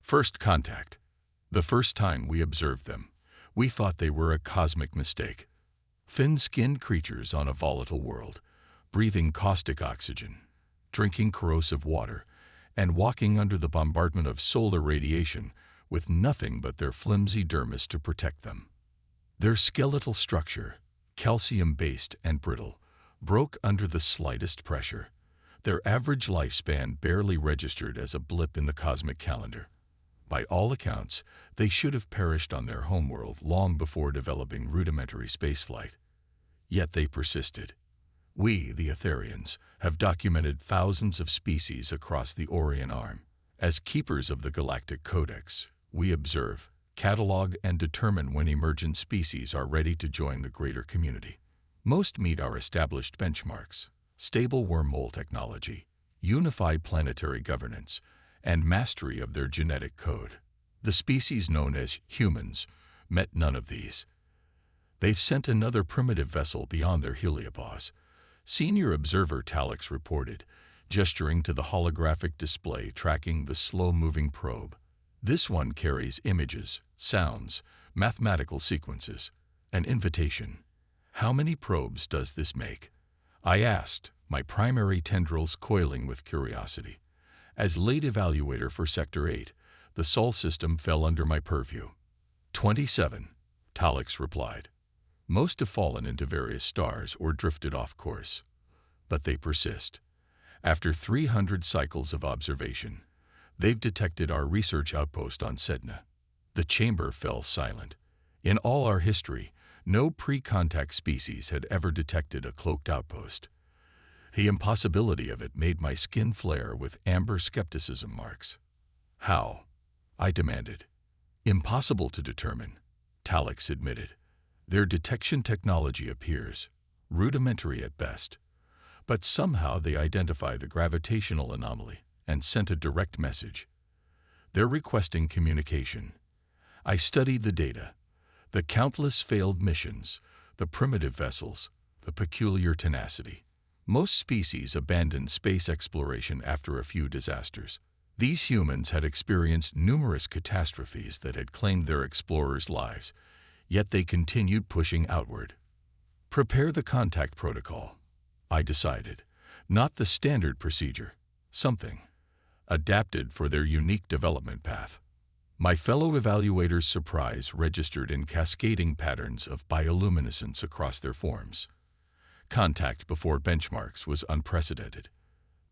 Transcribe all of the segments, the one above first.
First contact. The first time we observed them, we thought they were a cosmic mistake. Thin-skinned creatures on a volatile world, breathing caustic oxygen, drinking corrosive water, and walking under the bombardment of solar radiation with nothing but their flimsy dermis to protect them. Their skeletal structure, calcium-based and brittle, broke under the slightest pressure. Their average lifespan barely registered as a blip in the cosmic calendar. By all accounts, they should have perished on their homeworld long before developing rudimentary spaceflight. Yet they persisted. We, the Etherians, have documented thousands of species across the Orion Arm. As keepers of the Galactic Codex, we observe, catalog, and determine when emergent species are ready to join the greater community. Most meet our established benchmarks: stable wormhole technology, unified planetary governance, and mastery of their genetic code. The species known as humans met none of these. They've sent another primitive vessel beyond their heliopause, Senior Observer Talix reported, gesturing to the holographic display tracking the slow-moving probe. This one carries images, sounds, mathematical sequences, an invitation. How many probes does this make? I asked, my primary tendrils coiling with curiosity. As lead evaluator for Sector 8, the Sol system fell under my purview. 27, Talix replied. Most have fallen into various stars or drifted off course. But they persist. After 300 cycles of observation, they've detected our research outpost on Sedna. The chamber fell silent. In all our history, no pre-contact species had ever detected a cloaked outpost. The impossibility of it made my skin flare with amber skepticism marks. How? I demanded. Impossible to determine, Talix admitted. Their detection technology appears rudimentary at best, but somehow they identify the gravitational anomaly and sent a direct message. They're requesting communication. I studied the data, the countless failed missions, the primitive vessels, the peculiar tenacity. Most species abandon space exploration after a few disasters. These humans had experienced numerous catastrophes that had claimed their explorers' lives, yet they continued pushing outward. Prepare the contact protocol, I decided, not the standard procedure, something adapted for their unique development path. My fellow evaluators' surprise registered in cascading patterns of bioluminescence across their forms. Contact before benchmarks was unprecedented.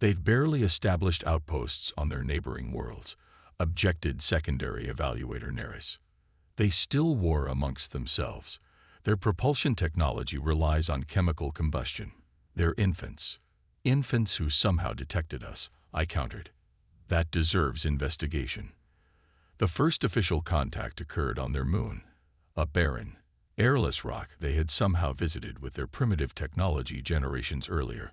They've barely established outposts on their neighboring worlds, objected secondary evaluator Neris. They still war amongst themselves. Their propulsion technology relies on chemical combustion. They're infants. Infants who somehow detected us, I countered. That deserves investigation. The first official contact occurred on their moon, a barren, airless rock they had somehow visited with their primitive technology generations earlier.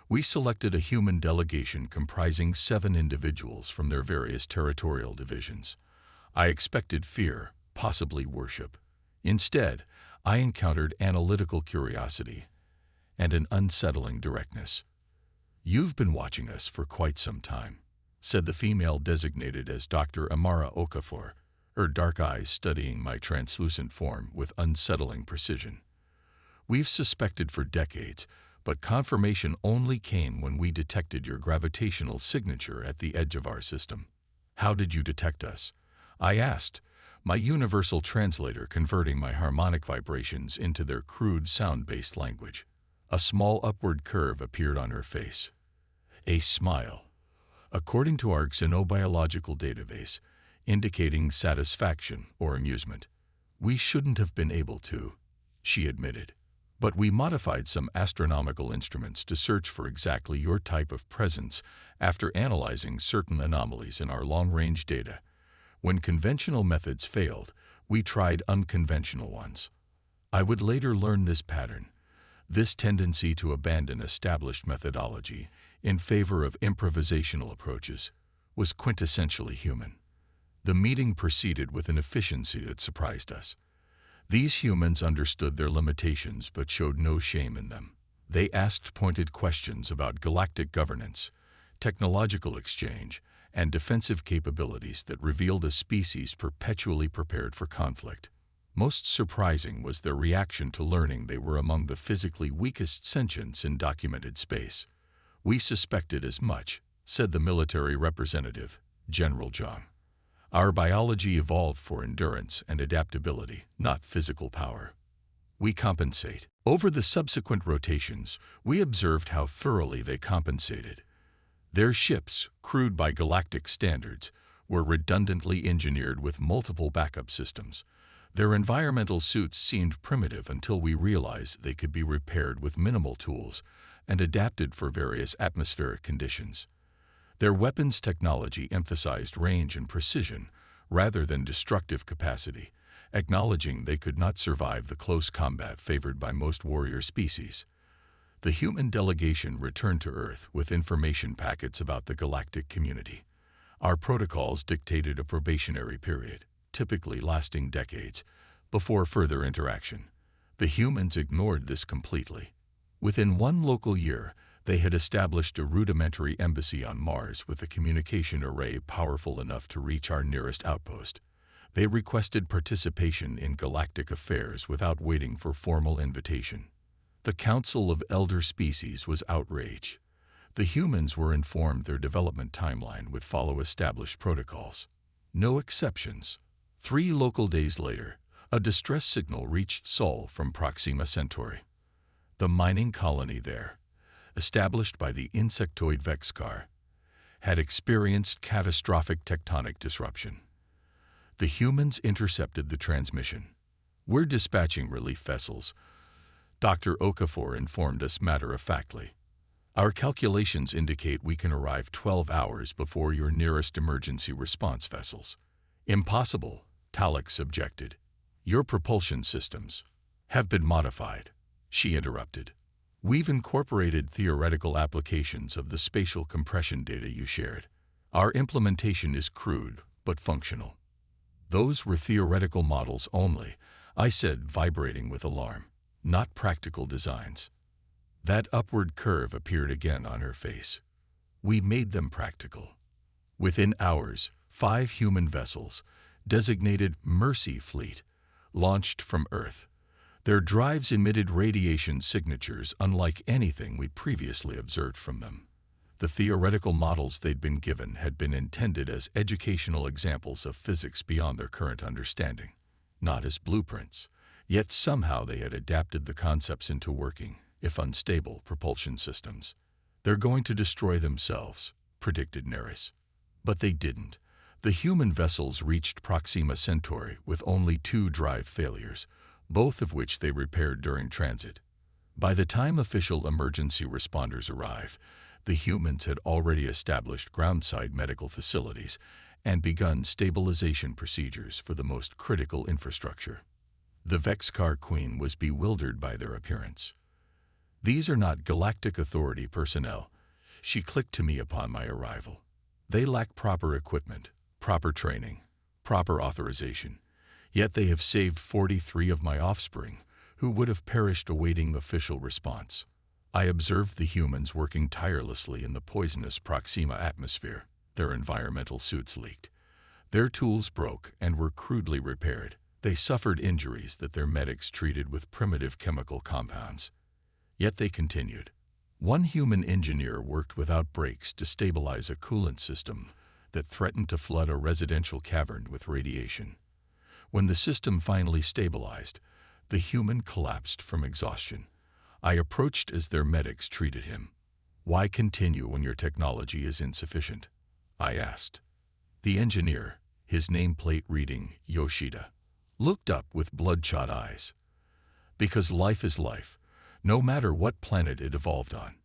We selected a human delegation comprising 7 individuals from their various territorial divisions. I expected fear, possibly worship. Instead, I encountered analytical curiosity and an unsettling directness. "You've been watching us for quite some time," said the female designated as Dr. Amara Okafor, her dark eyes studying my translucent form with unsettling precision. "We've suspected for decades, but confirmation only came when we detected your gravitational signature at the edge of our system." "How did you detect us?" I asked, my universal translator converting my harmonic vibrations into their crude sound-based language. A small upward curve appeared on her face. A smile. According to our xenobiological database, indicating satisfaction or amusement. "We shouldn't have been able to," she admitted. "But we modified some astronomical instruments to search for exactly your type of presence after analyzing certain anomalies in our long-range data. When conventional methods failed, we tried unconventional ones." I would later learn this pattern. This tendency to abandon established methodology in favor of improvisational approaches was quintessentially human. The meeting proceeded with an efficiency that surprised us. These humans understood their limitations but showed no shame in them. They asked pointed questions about galactic governance, technological exchange, and defensive capabilities that revealed a species perpetually prepared for conflict. Most surprising was their reaction to learning they were among the physically weakest sentients in documented space. "We suspected as much," said the military representative, General Zhang. "Our biology evolved for endurance and adaptability, not physical power. We compensate." Over the subsequent rotations, we observed how thoroughly they compensated. Their ships, crewed by galactic standards, were redundantly engineered with multiple backup systems. Their environmental suits seemed primitive until we realized they could be repaired with minimal tools and adapted for various atmospheric conditions. Their weapons technology emphasized range and precision rather than destructive capacity, acknowledging they could not survive the close combat favored by most warrior species. The human delegation returned to Earth with information packets about the galactic community. Our protocols dictated a probationary period, typically lasting decades, before further interaction. The humans ignored this completely. Within one local year, they had established a rudimentary embassy on Mars with a communication array powerful enough to reach our nearest outpost. They requested participation in galactic affairs without waiting for formal invitation. The Council of Elder Species was outraged. The humans were informed their development timeline would follow established protocols. No exceptions. 3 local days later, a distress signal reached Sol from Proxima Centauri. The mining colony there, established by the insectoid Vexcar, had experienced catastrophic tectonic disruption. The humans intercepted the transmission. "We're dispatching relief vessels," Dr. Okafor informed us matter-of-factly. "Our calculations indicate we can arrive 12 hours before your nearest emergency response vessels." "Impossible," Talix objected. "Your propulsion systems have been modified," she interrupted. "We've incorporated theoretical applications of the spatial compression data you shared. Our implementation is crude but functional." "Those were theoretical models only," I said, vibrating with alarm. "Not practical designs." That upward curve appeared again on her face. "We made them practical." Within hours, 5 human vessels, designated Mercy Fleet, launched from Earth. Their drives emitted radiation signatures unlike anything we'd previously observed from them. The theoretical models they'd been given had been intended as educational examples of physics beyond their current understanding, not as blueprints. Yet somehow they had adapted the concepts into working, if unstable, propulsion systems. "They're going to destroy themselves," predicted Neris. But they didn't. The human vessels reached Proxima Centauri with only 2 drive failures, both of which they repaired during transit. By the time official emergency responders arrived, the humans had already established groundside medical facilities and begun stabilization procedures for the most critical infrastructure. The Vexcar Queen was bewildered by their appearance. "These are not Galactic Authority personnel," she clicked to me upon my arrival. "They lack proper equipment, proper training, proper authorization. Yet they have saved 43 of my offspring, who would have perished awaiting official response." I observed the humans working tirelessly in the poisonous Proxima atmosphere. Their environmental suits leaked. Their tools broke and were crudely repaired. They suffered injuries that their medics treated with primitive chemical compounds. Yet they continued. One human engineer worked without breaks to stabilize a coolant system that threatened to flood a residential cavern with radiation. When the system finally stabilized, the human collapsed from exhaustion. I approached as their medics treated him. "Why continue when your technology is insufficient?" I asked. The engineer, his nameplate reading Yoshida, looked up with bloodshot eyes. "Because life is life, no matter what planet it evolved on.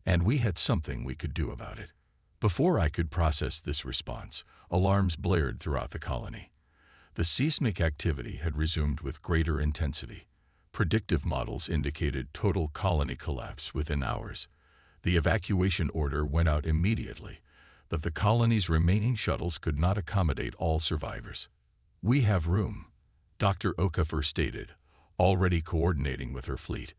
And we had something we could do about it." Before I could process this response, alarms blared throughout the colony. The seismic activity had resumed with greater intensity. Predictive models indicated total colony collapse within hours. The evacuation order went out immediately, but the colony's remaining shuttles could not accommodate all survivors. "We have room," Dr. Okafor stated, already coordinating with her fleet.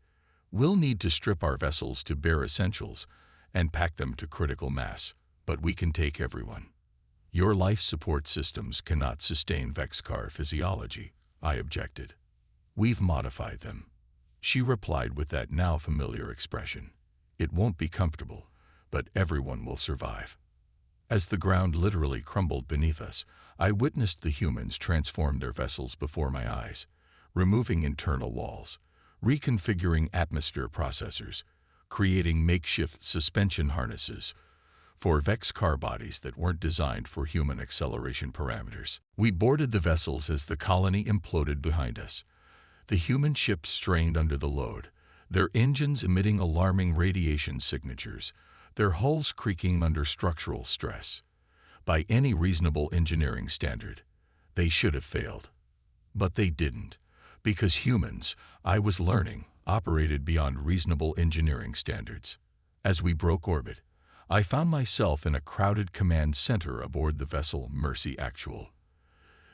"We'll need to strip our vessels to bare essentials and pack them to critical mass, but we can take everyone." Your life support systems cannot sustain Vexcar physiology, I objected. We've modified them. She replied with that now familiar expression. It won't be comfortable, but everyone will survive. As the ground literally crumbled beneath us, I witnessed the humans transform their vessels before my eyes, removing internal walls, reconfiguring atmosphere processors, creating makeshift suspension harnesses for Vexcar bodies that weren't designed for human acceleration parameters. We boarded the vessels as the colony imploded behind us. The human ships strained under the load, their engines emitting alarming radiation signatures, their hulls creaking under structural stress. By any reasonable engineering standard, they should have failed. But they didn't, because humans, I was learning, operated beyond reasonable engineering standards. As we broke orbit, I found myself in a crowded command center aboard the vessel Mercy Actual.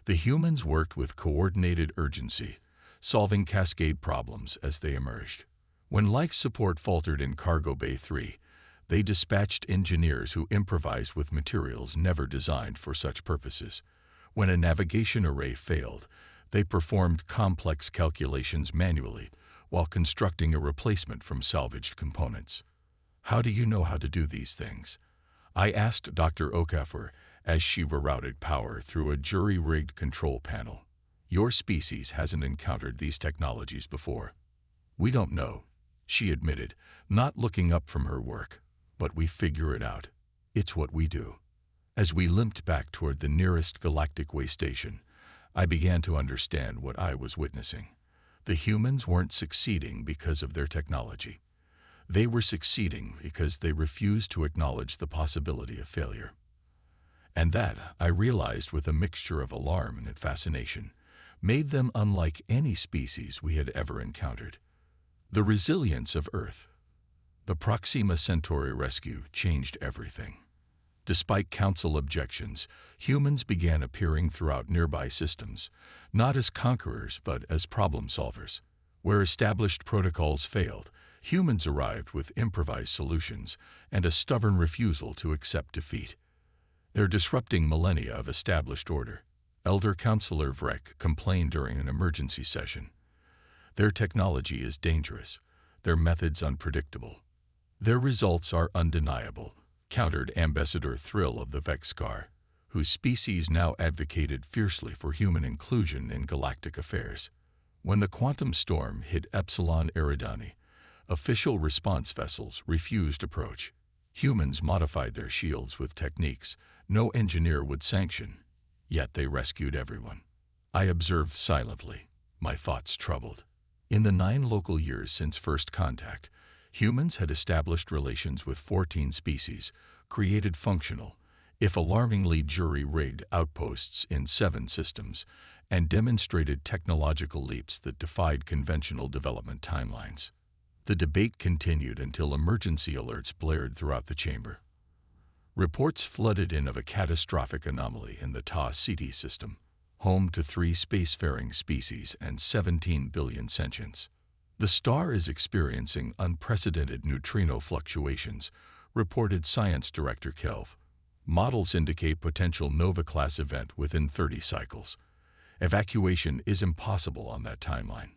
The humans worked with coordinated urgency, solving cascade problems as they emerged. When life support faltered in Cargo Bay 3, they dispatched engineers who improvised with materials never designed for such purposes. When a navigation array failed, they performed complex calculations manually while constructing a replacement from salvaged components. How do you know how to do these things? I asked Dr. Okafor as she rerouted power through a jury-rigged control panel. Your species hasn't encountered these technologies before. We don't know, she admitted, not looking up from her work. But we figure it out. It's what we do. As we limped back toward the nearest galactic way station, I began to understand what I was witnessing. The humans weren't succeeding because of their technology. They were succeeding because they refused to acknowledge the possibility of failure. And that, I realized with a mixture of alarm and fascination, made them unlike any species we had ever encountered. The resilience of Earth. The Proxima Centauri rescue changed everything. Despite Council objections, humans began appearing throughout nearby systems, not as conquerors but as problem solvers. Where established protocols failed, humans arrived with improvised solutions and a stubborn refusal to accept defeat. They're disrupting millennia of established order. Elder Counselor Vrek complained during an emergency session. Their technology is dangerous, their methods unpredictable. Their results are undeniable, countered Ambassador Thrill of the Vexcar, whose species now advocated fiercely for human inclusion in galactic affairs. When the quantum storm hit Epsilon Eridani, official response vessels refused approach. Humans modified their shields with techniques no engineer would sanction, yet they rescued everyone. I observed silently, my thoughts troubled. In the 9 local years since first contact, humans had established relations with 14 species, created functional, if alarmingly jury-rigged outposts in 7 systems, and demonstrated technological leaps that defied conventional development timelines. The debate continued until emergency alerts blared throughout the chamber. Reports flooded in of a catastrophic anomaly in the Ta Ceti system, home to 3 spacefaring species and 17 billion sentients. The star is experiencing unprecedented neutrino fluctuations, reported Science Director Kelv. Models indicate potential Nova-class event within 30 cycles. Evacuation is impossible on that timeline.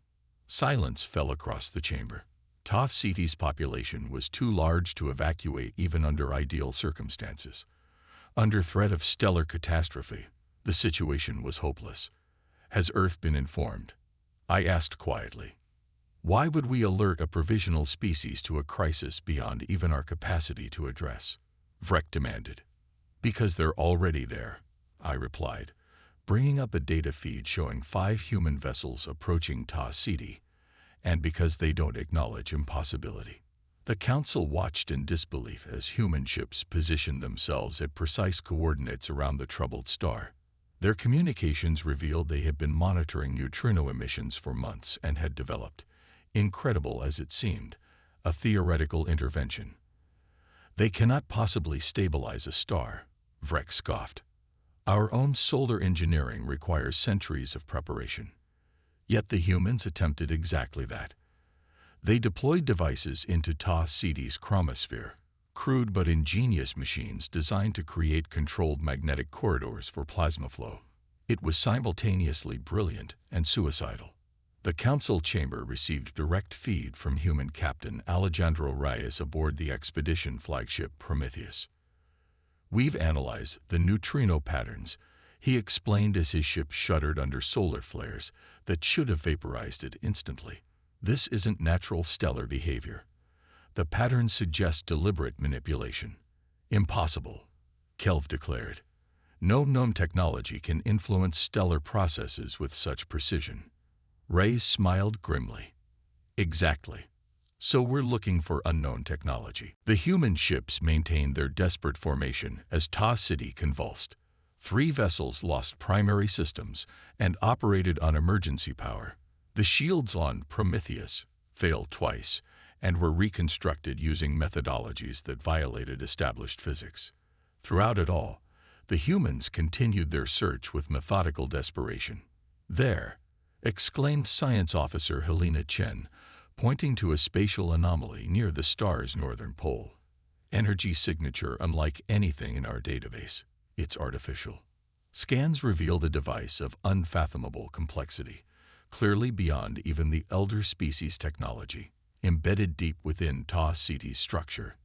Silence fell across the chamber. Ta Ceti's population was too large to evacuate even under ideal circumstances. Under threat of stellar catastrophe, the situation was hopeless. Has Earth been informed? I asked quietly. Why would we alert a provisional species to a crisis beyond even our capacity to address? Vrek demanded. Because they're already there, I replied, bringing up a data feed showing 5 human vessels approaching Ta Ceti, and because they don't acknowledge impossibility. The Council watched in disbelief as human ships positioned themselves at precise coordinates around the troubled star. Their communications revealed they had been monitoring neutrino emissions for months and had developed, incredible as it seemed, a theoretical intervention. They cannot possibly stabilize a star, Vrek scoffed. Our own solar engineering requires centuries of preparation. Yet the humans attempted exactly that. They deployed devices into Ta Ceti's chromosphere, crude but ingenious machines designed to create controlled magnetic corridors for plasma flow. It was simultaneously brilliant and suicidal. The council chamber received direct feed from human captain Alejandro Reyes aboard the expedition flagship Prometheus. "We've analyzed the neutrino patterns," he explained as his ship shuddered under solar flares that should have vaporized it instantly. "This isn't natural stellar behavior. The patterns suggest deliberate manipulation." "Impossible," Kelv declared. "No known technology can influence stellar processes with such precision." Ray smiled grimly. "Exactly. So we're looking for unknown technology." The human ships maintained their desperate formation as Ta City convulsed. 3 vessels lost primary systems and operated on emergency power. The shields on Prometheus failed twice and were reconstructed using methodologies that violated established physics. Throughout it all, the humans continued their search with methodical desperation. "There!" exclaimed Science Officer Helena Chen, pointing to a spatial anomaly near the star's northern pole. "Energy signature unlike anything in our database. It's artificial." Scans revealed a device of unfathomable complexity, clearly beyond even the elder species technology, embedded deep within Ta City's structure.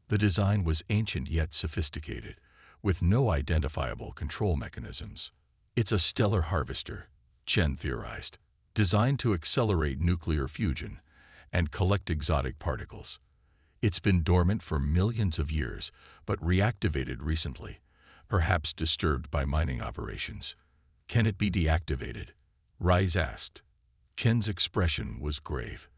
The design was ancient yet sophisticated, with no identifiable control mechanisms. "It's a stellar harvester," Chen theorized, "designed to accelerate nuclear fusion and collect exotic particles. It's been dormant for millions of years, but reactivated recently, perhaps disturbed by mining operations." "Can it be deactivated?" Rise asked. Chen's expression was grave.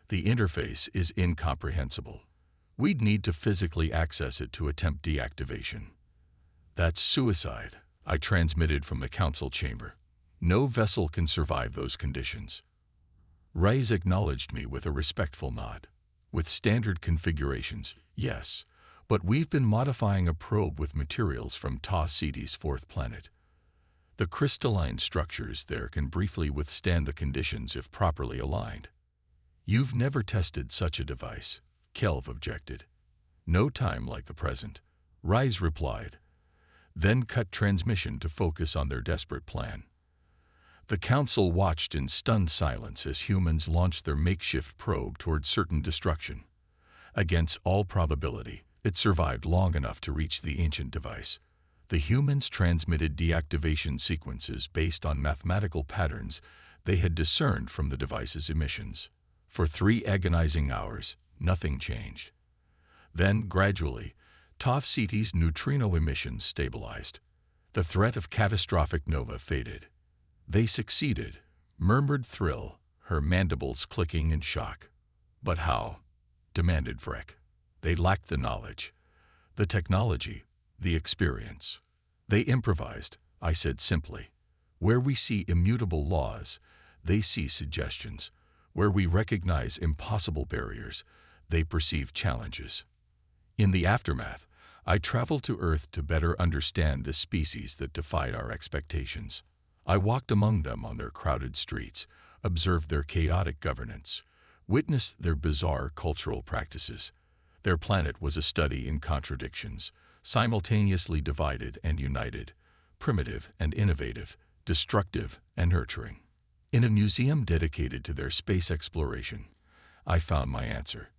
"The interface is incomprehensible. We'd need to physically access it to attempt deactivation." "That's suicide," I transmitted from the council chamber. "No vessel can survive those conditions." Rise acknowledged me with a respectful nod. "With standard configurations, yes, but we've been modifying a probe with materials from Ta City's 4th planet. The crystalline structures there can briefly withstand the conditions if properly aligned." "You've never tested such a device," Kelv objected. "No time like the present," Rise replied, then cut transmission to focus on their desperate plan. The council watched in stunned silence as humans launched their makeshift probe toward certain destruction. Against all probability, it survived long enough to reach the ancient device. The humans transmitted deactivation sequences based on mathematical patterns they had discerned from the device's emissions. For 3 agonizing hours, nothing changed. Then, gradually, Ta City's neutrino emissions stabilized. The threat of catastrophic nova faded. "They succeeded," murmured Thrill, her mandibles clicking in shock. "But how?" demanded Vrek. "They lacked the knowledge, the technology, the experience." "They improvised," I said simply. "Where we see immutable laws, they see suggestions. Where we recognize impossible barriers, they perceive challenges." In the aftermath, I traveled to Earth to better understand the species that defied our expectations. I walked among them on their crowded streets, observed their chaotic governance, witnessed their bizarre cultural practices. Their planet was a study in contradictions, simultaneously divided and united, primitive and innovative, destructive and nurturing. In a museum dedicated to their space exploration, I found my answer.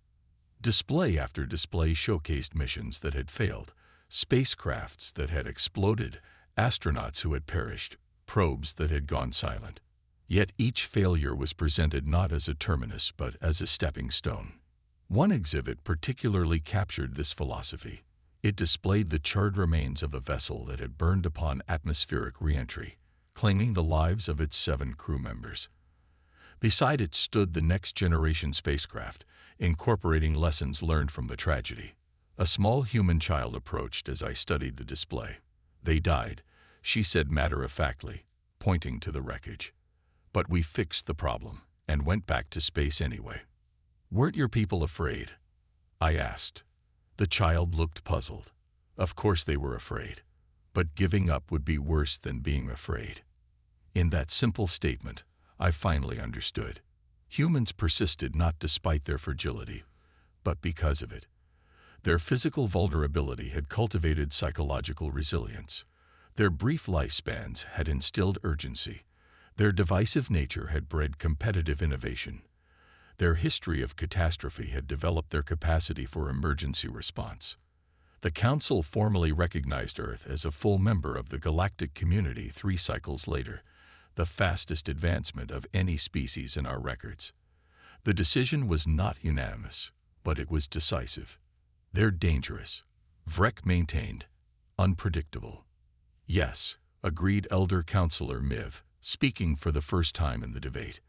Display after display showcased missions that had failed, spacecrafts that had exploded, astronauts who had perished, probes that had gone silent. Yet each failure was presented not as a terminus but as a stepping stone. One exhibit particularly captured this philosophy. It displayed the charred remains of a vessel that had burned upon atmospheric re-entry, claiming the lives of its 7 crew members. Beside it stood the next-generation spacecraft, incorporating lessons learned from the tragedy. A small human child approached as I studied the display. "They died," she said matter-of-factly, pointing to the wreckage. "But we fixed the problem and went back to space anyway." "Weren't your people afraid?" I asked. The child looked puzzled. Of course they were afraid, but giving up would be worse than being afraid. In that simple statement, I finally understood. Humans persisted not despite their fragility, but because of it. Their physical vulnerability had cultivated psychological resilience. Their brief lifespans had instilled urgency. Their divisive nature had bred competitive innovation. Their history of catastrophe had developed their capacity for emergency response. The Council formally recognized Earth as a full member of the galactic community 3 cycles later, the fastest advancement of any species in our records. The decision was not unanimous, but it was decisive. They're dangerous, Vrek maintained, unpredictable. Yes, agreed Elder Counselor Miv, speaking for the first time in the debate.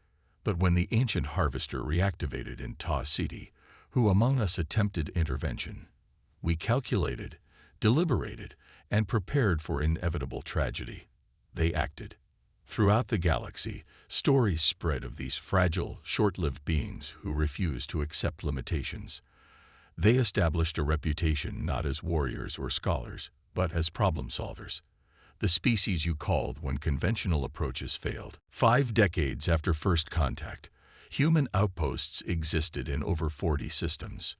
But when the ancient harvester reactivated in Ta City, who among us attempted intervention? We calculated, deliberated, and prepared for inevitable tragedy. They acted. Throughout the galaxy, stories spread of these fragile, short-lived beings who refused to accept limitations. They established a reputation not as warriors or scholars, but as problem solvers. The species you called when conventional approaches failed. 5 decades after first contact, human outposts existed in over 40 systems.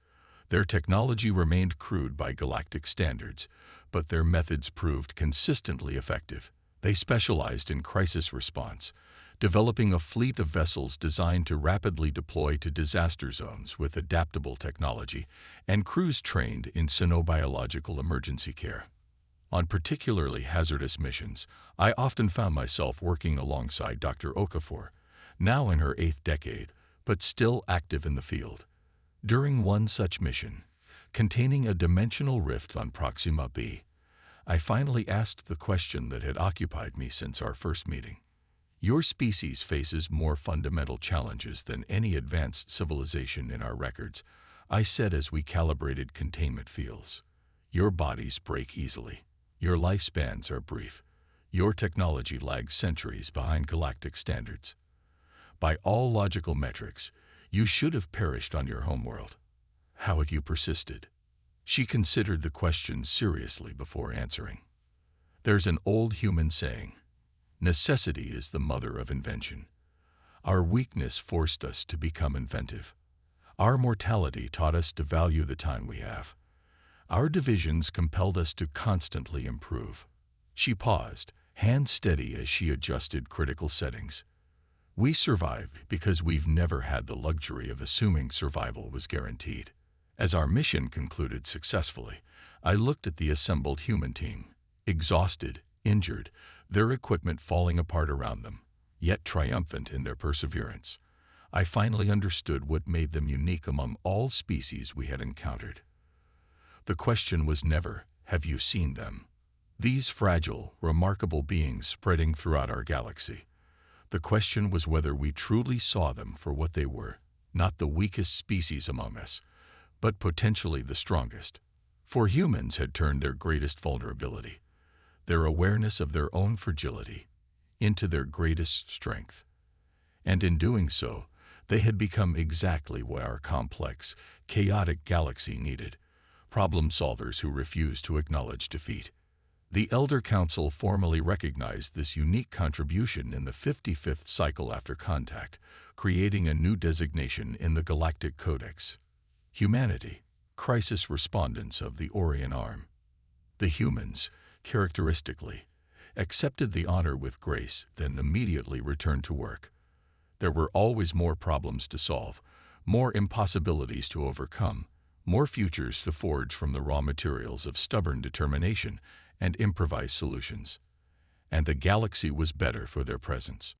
Their technology remained crude by galactic standards, but their methods proved consistently effective. They specialized in crisis response, developing a fleet of vessels designed to rapidly deploy to disaster zones with adaptable technology, and crews trained in xenobiological emergency care. On particularly hazardous missions, I often found myself working alongside Dr. Okafor, now in her 8th decade, but still active in the field. During one such mission, containing a dimensional rift on Proxima b, I finally asked the question that had occupied me since our first meeting. Your species faces more fundamental challenges than any advanced civilization in our records, I said as we calibrated containment fields. Your bodies break easily. Your lifespans are brief. Your technology lags centuries behind galactic standards. By all logical metrics, you should have perished on your homeworld. How have you persisted? She considered the question seriously before answering. There's an old human saying, necessity is the mother of invention. Our weakness forced us to become inventive. Our mortality taught us to value the time we have. Our divisions compelled us to constantly improve. She paused, hand steady as she adjusted critical settings. We survived because we've never had the luxury of assuming survival was guaranteed. As our mission concluded successfully, I looked at the assembled human team, exhausted, injured, their equipment falling apart around them, yet triumphant in their perseverance. I finally understood what made them unique among all species we had encountered. The question was never, have you seen them? These fragile, remarkable beings spreading throughout our galaxy. The question was whether we truly saw them for what they were, not the weakest species among us, but potentially the strongest. For humans had turned their greatest vulnerability, their awareness of their own fragility, into their greatest strength. And in doing so, they had become exactly what our complex, chaotic galaxy needed, problem solvers who refused to acknowledge defeat. The Elder Council formally recognized this unique contribution in the 55th cycle after contact, creating a new designation in the Galactic Codex. Humanity, crisis respondents of the Orion Arm. The humans, characteristically, accepted the honor with grace, then immediately returned to work. There were always more problems to solve, more impossibilities to overcome, more futures to forge from the raw materials of stubborn determination and improvised solutions. And the galaxy was better for their presence.